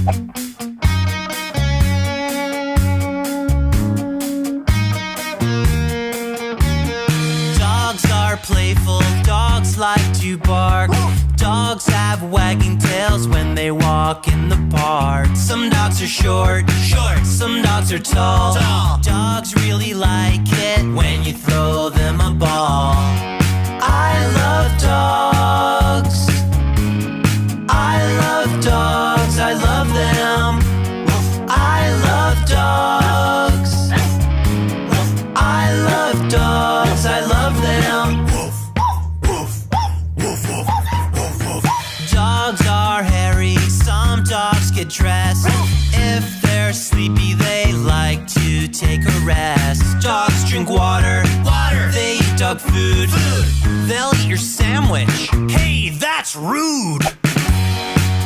Dogs are playful, dogs like to bark. Dogs have wagging tails when they walk in the park. Some dogs are short, some dogs are tall. Dogs really like it when you throw them a ball. I love dogs. I love dogs, I love them. I love dogs. I love dogs, I love them. Dogs are hairy, some dogs get dressed. If they're sleepy, they like to take a rest. Dogs drink water, they eat dog food. They'll eat your sandwich. Hey, that's rude!